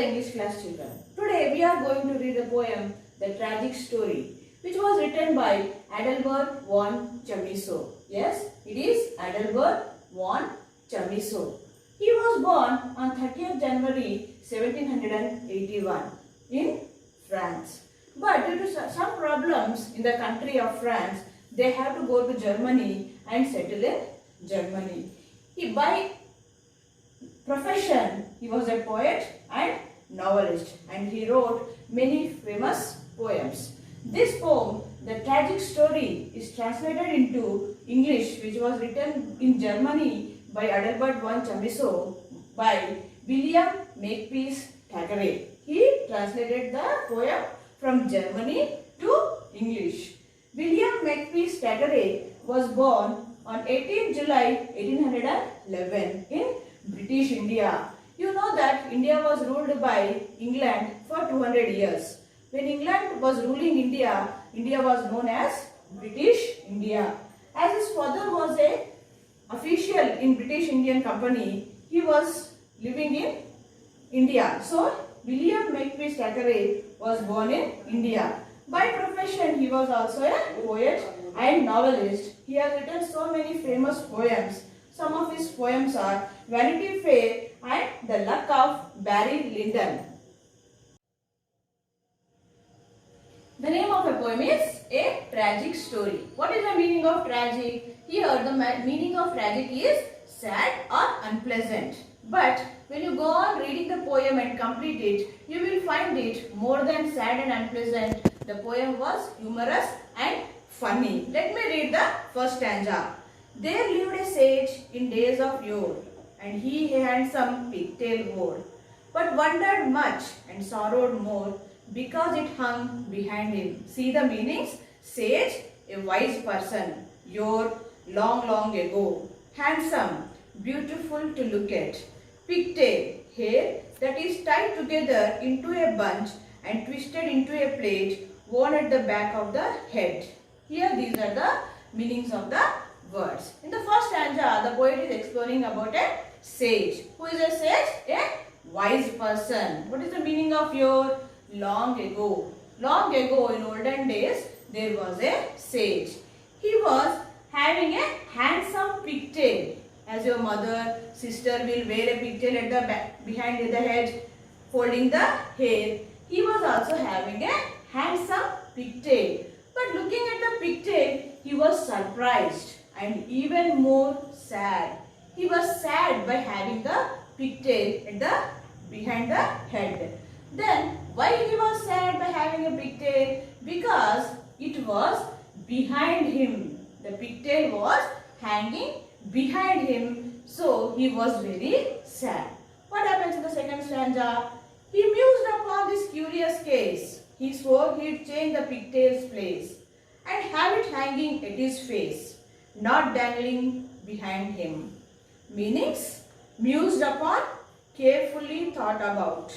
English class children. Today we are going to read the poem The Tragic Story, which was written by Adalbert von Chamisso. Yes, it is Adalbert von Chamisso. He was born on 30th January 1781 in France. But due to some problems in the country of France, they have to go to Germany and settle in Germany. By profession, he was a poet and novelist, and he wrote many famous poems. This poem, The Tragic Story, is translated into English, which was written in Germany by Adalbert von Chamisso by William Makepeace Thackeray. He translated the poem from Germany to English. William Makepeace Thackeray was born on 18 July 1811 in British India. You know that India was ruled by England for 200 years. When England was ruling India, India was known as British India. As his father was a official in British Indian Company, he was living in India. So, William Makepeace Thackeray was born in India. By profession, he was also a poet and novelist. He has written so many famous poems. Some of his poems are Vanity Fair and The Luck of Barry Lyndon. The name of a poem is A Tragic Story. What is the meaning of tragic? Here the meaning of tragic is sad or unpleasant. But when you go on reading the poem and complete it, you will find it more than sad and unpleasant. The poem was humorous and funny. Let me read the first stanza. There lived a sage in days of yore, and he handsome pigtail wore, but wondered much and sorrowed more, because it hung behind him. See the meanings? Sage, a wise person. Yore, long, long ago. Handsome, beautiful to look at. Pigtail, hair that is tied together into a bunch and twisted into a plait worn at the back of the head. Here these are the meanings of the words. In the first stanza, the poet is exploring about a sage. Who is a sage? A wise person. What is the meaning of your? Long ago. Long ago, in olden days, there was a sage. He was having a handsome pigtail. As your mother, sister will wear a pigtail at the back, behind the head, holding the hair. He was also having a handsome pigtail. But looking at the pigtail, he was surprised and even more sad. He was sad by having the pigtail at the behind the head. Then why he was sad by having a pigtail? Because it was behind him. The pigtail was hanging behind him, so he was very sad. What happens in the second stanza? He mused upon this curious case. He swore he'd change the pigtail's place and have it hanging at his face, not dangling behind him. Meanings? Mused upon, carefully thought about.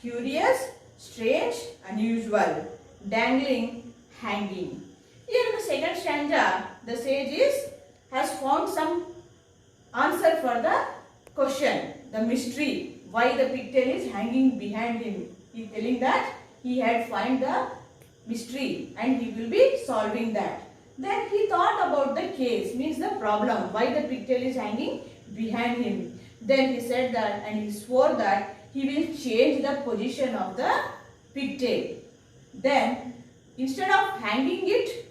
Curious, strange, unusual. Dangling, hanging. Here in the second stanza, the sage has found some answer for the question, the mystery, why the pigtail is hanging behind him. He is telling that he had found the mystery and he will be solving that. Then he thought about the case, means the problem, why the pigtail is hanging behind him. Then he said that and he swore that he will change the position of the pigtail. Then instead of hanging it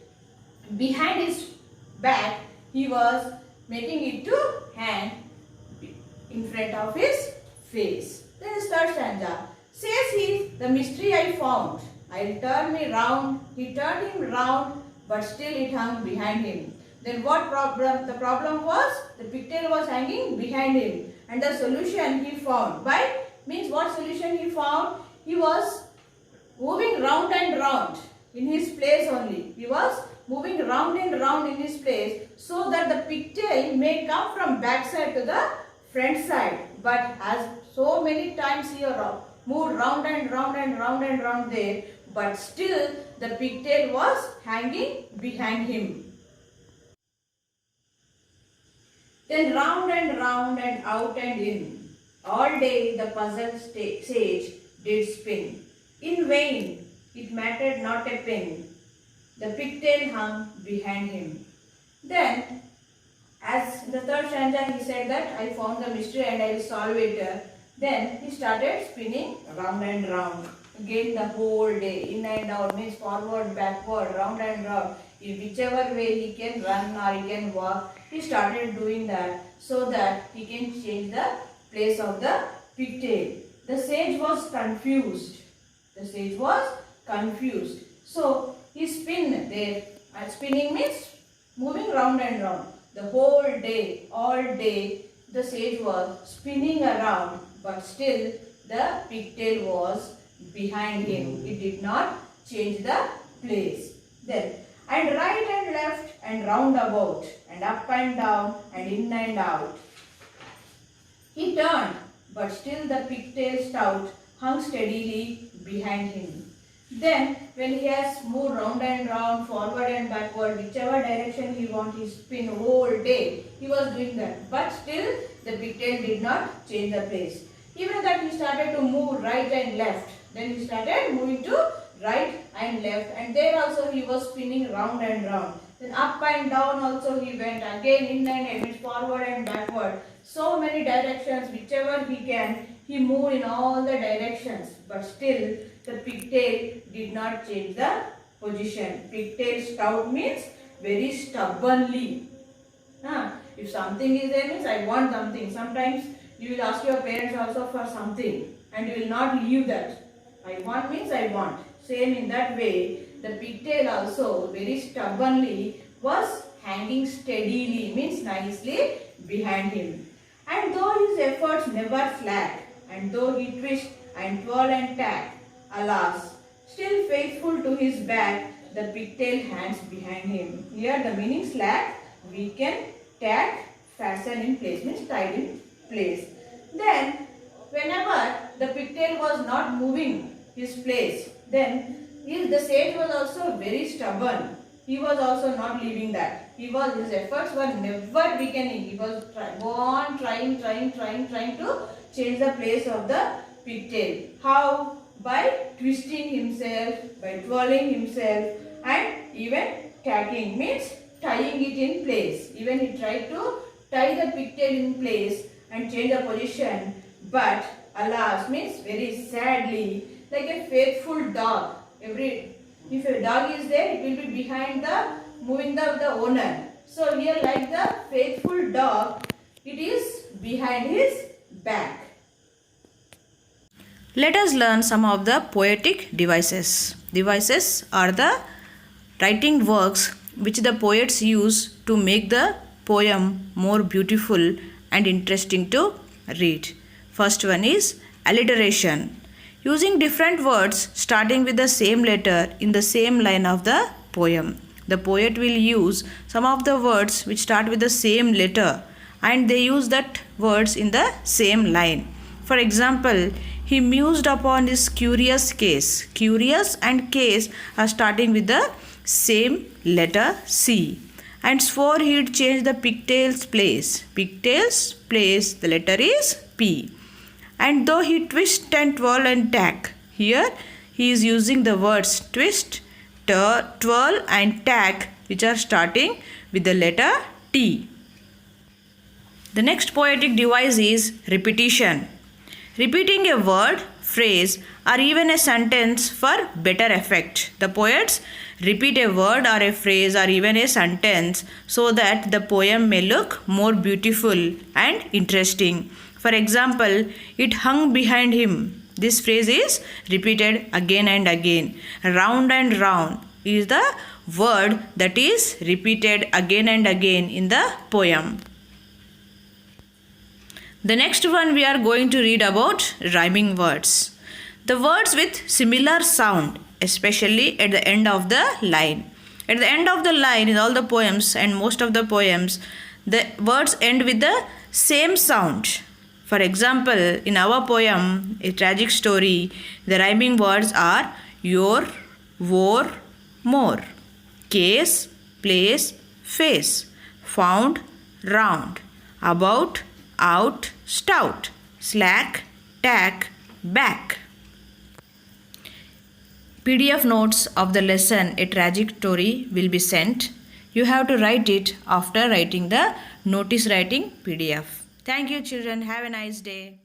behind his back, he was making it to hang in front of his face. Then his third stanza. Says he, the mystery I found. I'll turn me round. He turned him round, but still it hung behind him. Then what problem? The problem was the pigtail was hanging behind him. And the solution he found. By means what solution he found? He was moving round and round in his place only. He was moving round and round in his place so that the pigtail may come from back side to the front side. But as so many times he moved round and round and round and round there, but still the pigtail was hanging behind him. Then round and out and in. All day the puzzled sage did spin. In vain, it mattered not a pin. The pigtail hung behind him. Then, as in the third stanza, he said that I found the mystery and I will solve it. Then he started spinning round and round. Again the whole day, in and out, means forward, backward, round and round. In whichever way he can run or he can walk, he started doing that so that he can change the place of the pigtail. The sage was confused. The sage was confused. So he spin there. And spinning means moving round and round. The whole day, all day, the sage was spinning around, but still the pigtail was behind him. It did not change the place. Then, and right and left and round about, and up and down, and in and out. He turned, but still the pigtail stout hung steadily behind him. Then, when he has moved round and round, forward and backward, whichever direction he wants, he spin whole day. He was doing that. But still, the pigtail did not change the place. Even that he started to move right and left. Then he started moving to right and left. And there also he was spinning round and round. Then up and down also he went. Again in and out, forward and backward. So many directions, whichever he can, he moved in all the directions. But still, the pigtail did not change the position. Pigtail stout means very stubbornly. If something is there means I want something. Sometimes you will ask your parents also for something and you will not leave that. I want means I want. Same in that way, the pigtail also very stubbornly was hanging steadily, means nicely behind him. And though his efforts never slack, and though he twist and twirl and tack, alas, still faithful to his back, the pigtail hangs behind him. Here the meaning slack, weaken, tack, fasten in place, means tied in place. Then, whenever the pigtail was not moving his place, then the sage was also very stubborn. He was also not leaving that. His efforts were never weakening. He was trying to change the place of the pigtail. How? By twisting himself, by twirling himself, and even tacking, means tying it in place. Even he tried to tie the pigtail in place and change the position, but alas, means very sadly, like a faithful dog. If a dog is there, it will be behind the owner. So here, like the faithful dog, it is behind his back. Let us learn some of the poetic devices. Devices are the writing works which the poets use to make the poem more beautiful and interesting to read. First one is alliteration. Using different words starting with the same letter in the same line of the poem. The poet will use some of the words which start with the same letter and they use that words in the same line. For example, he mused upon his curious case. Curious and case are starting with the same letter C. And swore he'd change the pigtail's place. Pigtail's place, the letter is P. And though he twist and twirl and tack, here he is using the words twist, twirl and tack which are starting with the letter T. The next poetic device is repetition. Repeating a word, phrase or even a sentence for better effect. The poets repeat a word or a phrase or even a sentence so that the poem may look more beautiful and interesting. For example, it hung behind him. This phrase is repeated again and again. Round and round is the word that is repeated again and again in the poem. The next one we are going to read about rhyming words. The words with similar sound, especially at the end of the line. At the end of the line in all the poems and most of the poems, the words end with the same sound. For example, in our poem, A Tragic Story, the rhyming words are your, wore, more, case, place, face, found, round, about, out, stout, slack, tack, back. PDF notes of the lesson A Tragic Story will be sent. You have to write it after writing the notice writing PDF. Thank you children. Have a nice day.